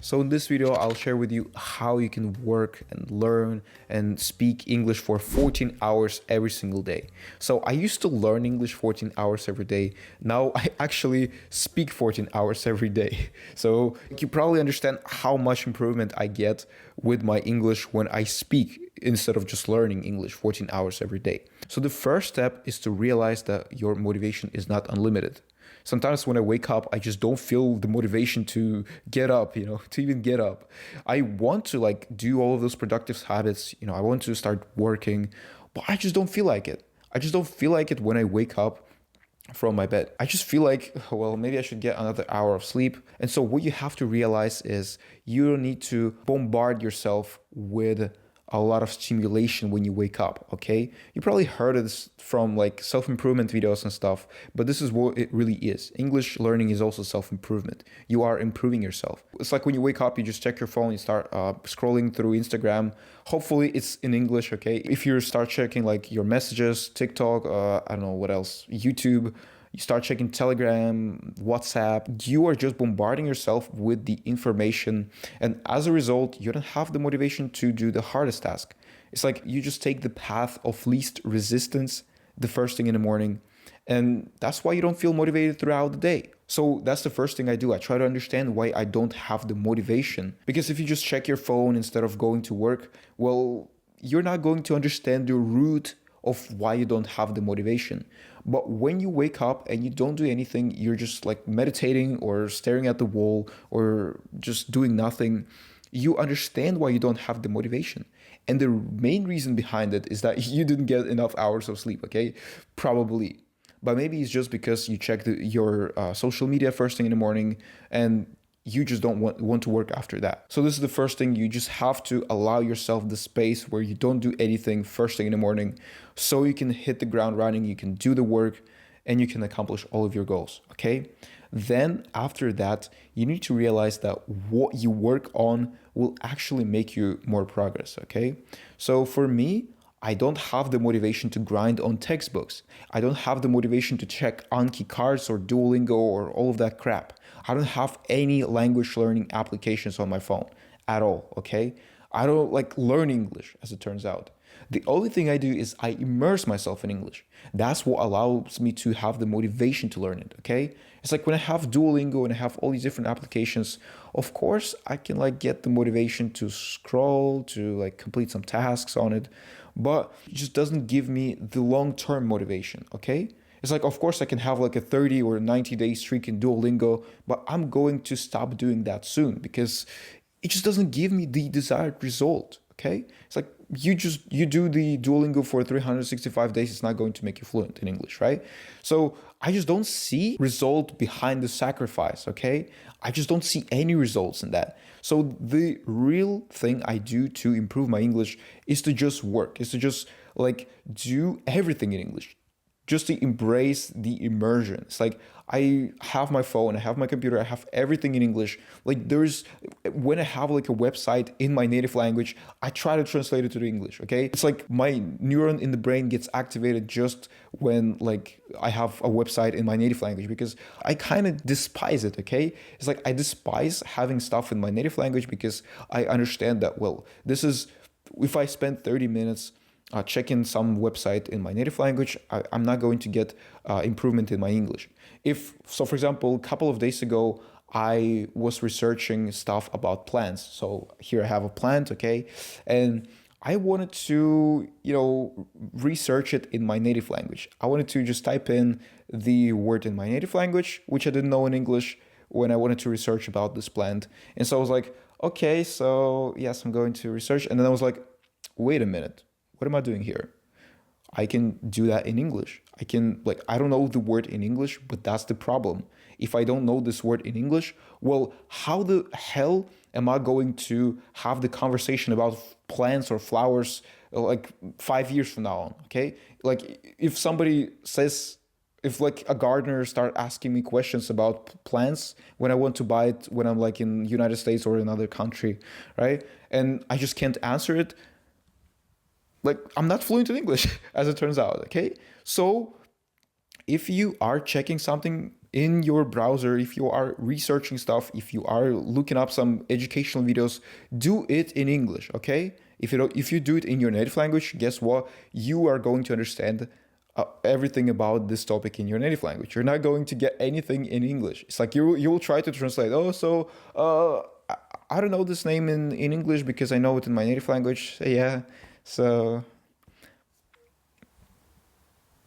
So in this video, I'll share with you how you can work and learn and speak English for 14 hours every single day. So I used to learn English 14 hours every day. Now I actually speak 14 hours every day. So you probably understand how much improvement I get with my English when I speak instead of just learning English 14 hours every day. So the first step is to realize that your motivation is not unlimited. Sometimes when I wake up, I just don't feel the motivation to get up, to even get up. I want to do all of those productive habits, I want to start working, but I just don't feel like it. I just don't feel like it when I wake up from my bed. I just feel like, well, maybe I should get another hour of sleep. And so what you have to realize is you don't need to bombard yourself with a lot of stimulation when you wake up, okay? You probably heard this from self-improvement videos and stuff, but this is what it really is. English learning is also self-improvement. You are improving yourself. It's like when you wake up, you just check your phone, you start scrolling through Instagram. Hopefully it's in English, okay? If you start checking your messages, TikTok, I don't know what else, YouTube, you start checking Telegram, WhatsApp, you are just bombarding yourself with the information. And as a result, you don't have the motivation to do the hardest task. It's like you just take the path of least resistance the first thing in the morning. And that's why you don't feel motivated throughout the day. So that's the first thing I do. I try to understand why I don't have the motivation. Because if you just check your phone instead of going to work, well, you're not going to understand the root of why you don't have the motivation. But when you wake up and you don't do anything, you're just meditating or staring at the wall or just doing nothing, you understand why you don't have the motivation. And the main reason behind it is that you didn't get enough hours of sleep, okay? Probably. But maybe it's just because you check your social media first thing in the morning and you just don't want to work after that. So this is the first thing. You just have to allow yourself the space where you don't do anything first thing in the morning so you can hit the ground running, you can do the work, and you can accomplish all of your goals, okay? Then after that, you need to realize that what you work on will actually make you more progress, okay? So for me, I don't have the motivation to grind on textbooks. I don't have the motivation to check Anki cards or Duolingo or all of that crap. I don't have any language learning applications on my phone at all, okay? I don't learn English, as it turns out. The only thing I do is I immerse myself in English. That's what allows me to have the motivation to learn it, okay? It's like when I have Duolingo and I have all these different applications, of course, I can get the motivation to scroll, to complete some tasks on it, but it just doesn't give me the long-term motivation, okay? It's of course I can have a 30 or 90-day streak in Duolingo, but I'm going to stop doing that soon because it just doesn't give me the desired result, okay? It's you do the Duolingo for 365 days, it's not going to make you fluent in English, right? So I just don't see result behind the sacrifice, okay? I just don't see any results in that. So the real thing I do to improve my English is to just work, is to just do everything in English, just to embrace the immersion. It's I have my phone, I have my computer, I have everything in English. When I have a website in my native language, I try to translate it to the English, okay? It's my neuron in the brain gets activated just when I have a website in my native language because I kind of despise it, okay? It's I despise having stuff in my native language because I understand that, well, this is, if I spend 30 minutes checking some website in my native language, I'm not going to get improvement in my English. So for example, a couple of days ago, I was researching stuff about plants. So here I have a plant, okay? And I wanted to, research it in my native language. I wanted to just type in the word in my native language, which I didn't know in English when I wanted to research about this plant. And so I was okay, so yes, I'm going to research. And then I was wait a minute. What am I doing here? I can do that in English. I can, I don't know the word in English, but that's the problem. If I don't know this word in English, well, how the hell am I going to have the conversation about plants or flowers 5 years from now on, okay? If somebody says, if a gardener start asking me questions about plants when I want to buy it when I'm in United States or another country, right? And I just can't answer it, I'm not fluent in English, as it turns out, okay? So if you are checking something in your browser, if you are researching stuff, if you are looking up some educational videos, do it in English, okay? If you do it in your native language, guess what? You are going to understand everything about this topic in your native language. You're not going to get anything in English. It's like you will try to translate. Oh, so I don't know this name in English because I know it in my native language. Yeah, so.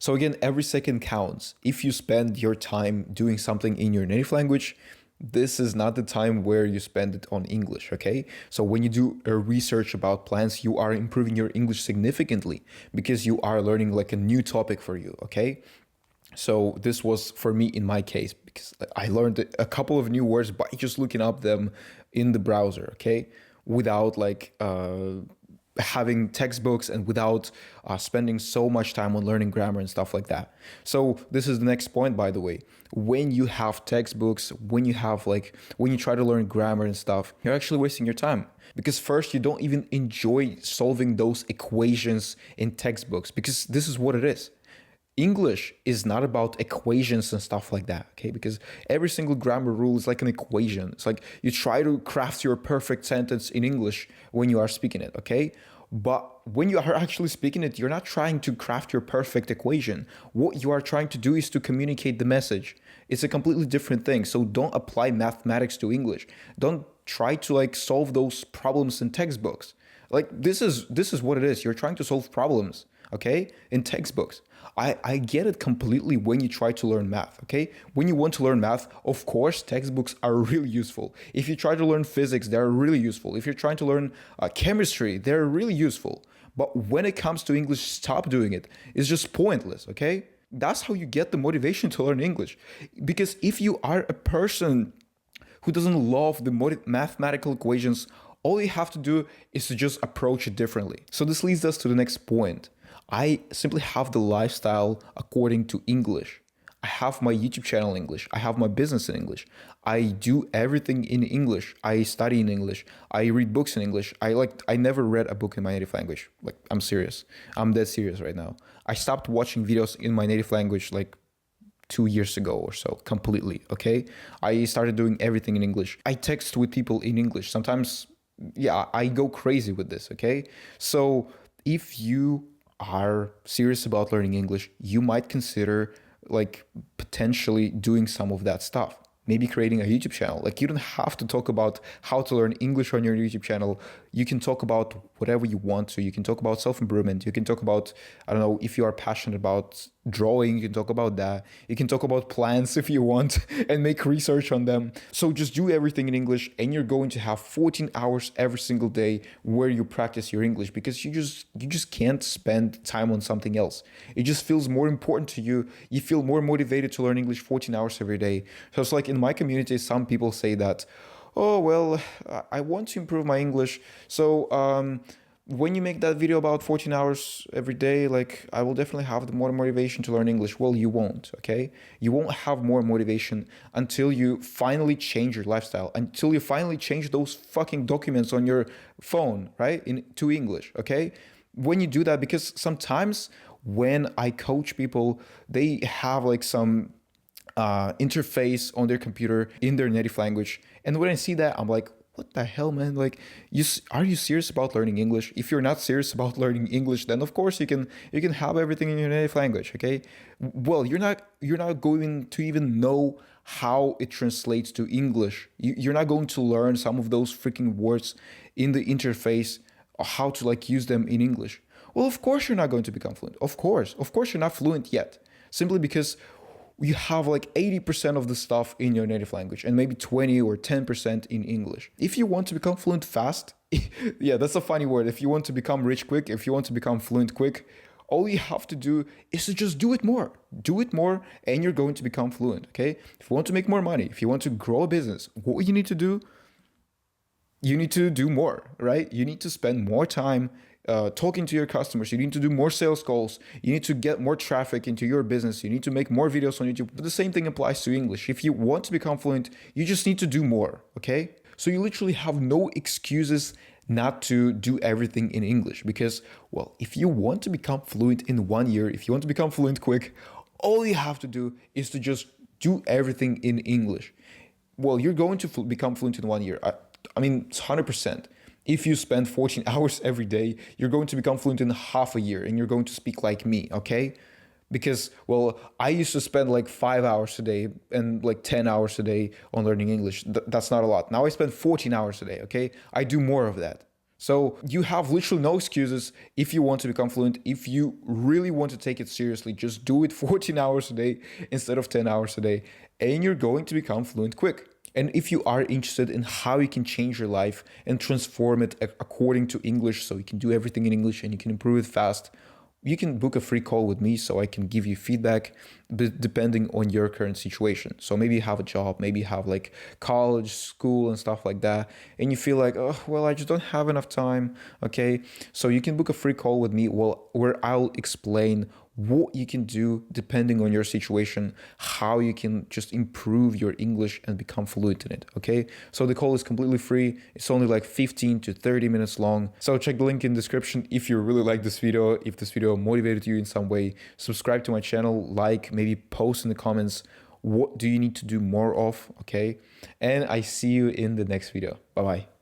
So again, every second counts. If you spend your time doing something in your native language, this is not the time where you spend it on English, okay? So when you do a research about plants, you are improving your English significantly because you are learning like a new topic for you, okay? So this was for me in my case because I learned a couple of new words by just looking up them in the browser, okay? Without like having textbooks and without spending so much time on learning grammar and stuff like that. So this is the next point, by the way. When you have textbooks, when you try to learn grammar and stuff, you're actually wasting your time. Because first, you don't even enjoy solving those equations in textbooks because this is what it is. English is not about equations and stuff like that, okay? Because every single grammar rule is like an equation. It's like you try to craft your perfect sentence in English when you are speaking it, okay? But when you are actually speaking it, you're not trying to craft your perfect equation. What you are trying to do is to communicate the message. It's a completely different thing. So don't apply mathematics to English. Don't try to like solve those problems in textbooks. Like this is what it is. You're trying to solve problems, okay, in textbooks. I get it completely when you try to learn math, okay? When you want to learn math, of course, textbooks are really useful. If you try to learn physics, they're really useful. If you're trying to learn chemistry, they're really useful. But when it comes to English, stop doing it. It's just pointless, okay? That's how you get the motivation to learn English. Because if you are a person who doesn't love the mathematical equations, all you have to do is to just approach it differently. So this leads us to the next point. I simply have the lifestyle according to English. I have my YouTube channel in English. I have my business in English. I do everything in English. I study in English. I read books in English. I never read a book in my native language. Like, I'm serious. I'm dead serious right now. I stopped watching videos in my native language like 2 years ago or so, completely, okay? I started doing everything in English. I text with people in English. Sometimes, yeah, I go crazy with this, okay? So if you are serious about learning English, you might consider like potentially doing some of that stuff. Maybe creating a YouTube channel. Like you don't have to talk about how to learn English on your YouTube channel. You can talk about whatever you want to. You can talk about self-improvement. You can talk about, I don't know, if you are passionate about drawing, you can talk about that. You can talk about plants if you want and make research on them. So just do everything in English and you're going to have 14 hours every single day where you practice your English because you just can't spend time on something else. It just feels more important to you. You feel more motivated to learn English 14 hours every day. So it's like in my community, some people say that, oh, well, I want to improve my English. So when you make that video about 14 hours every day, like I will definitely have the more motivation to learn English. Well, you won't, okay? You won't have more motivation until you finally change your lifestyle, until you finally change those fucking documents on your phone, right? To English, okay? When you do that, because sometimes when I coach people, they have like some interface on their computer in their native language. And when I see that, I'm like, what the hell, man? Like, are you serious about learning English? If you're not serious about learning English, then of course you can have everything in your native language, okay? Well, you're not going to even know how it translates to English. You're not going to learn some of those freaking words in the interface, how to like use them in English. Well, of course you're not going to become fluent. Of course you're not fluent yet, simply because you have like 80% of the stuff in your native language and maybe 20 or 10% in English. If you want to become fluent fast, yeah, that's a funny word. If you want to become rich quick, if you want to become fluent quick, all you have to do is to just do it more. Do it more and you're going to become fluent, okay? If you want to make more money, if you want to grow a business, what you need to do, you need to do more, right? You need to spend more time talking to your customers. You need to do more sales calls. You need to get more traffic into your business. You need to make more videos on YouTube. But the same thing applies to English. If you want to become fluent, you just need to do more, okay? So you literally have no excuses not to do everything in English because, well, if you want to become fluent in 1 year, if you want to become fluent quick, all you have to do is to just do everything in English. Well, you're going to become fluent in 1 year. I mean, it's 100%. If you spend 14 hours every day, you're going to become fluent in half a year and you're going to speak like me, okay? Because, well, I used to spend like 5 hours a day and like 10 hours a day on learning English. That's not a lot. Now I spend 14 hours a day, okay? I do more of that. So you have literally no excuses if you want to become fluent. If you really want to take it seriously, just do it 14 hours a day instead of 10 hours a day, and you're going to become fluent quick. And if you are interested in how you can change your life and transform it according to English, so you can do everything in English and you can improve it fast, you can book a free call with me so I can give you feedback depending on your current situation. So maybe you have a job, maybe you have like college, school and stuff like that, and you feel like, oh, well, I just don't have enough time, okay? So you can book a free call with me where I'll explain what you can do depending on your situation, how you can just improve your English and become fluent in it, okay? So the call is completely free. It's only like 15 to 30 minutes long. So check the link in the description if you really like this video, if this video motivated you in some way. Subscribe to my channel, like, maybe post in the comments what do you need to do more of, okay? And I see you in the next video. Bye-bye.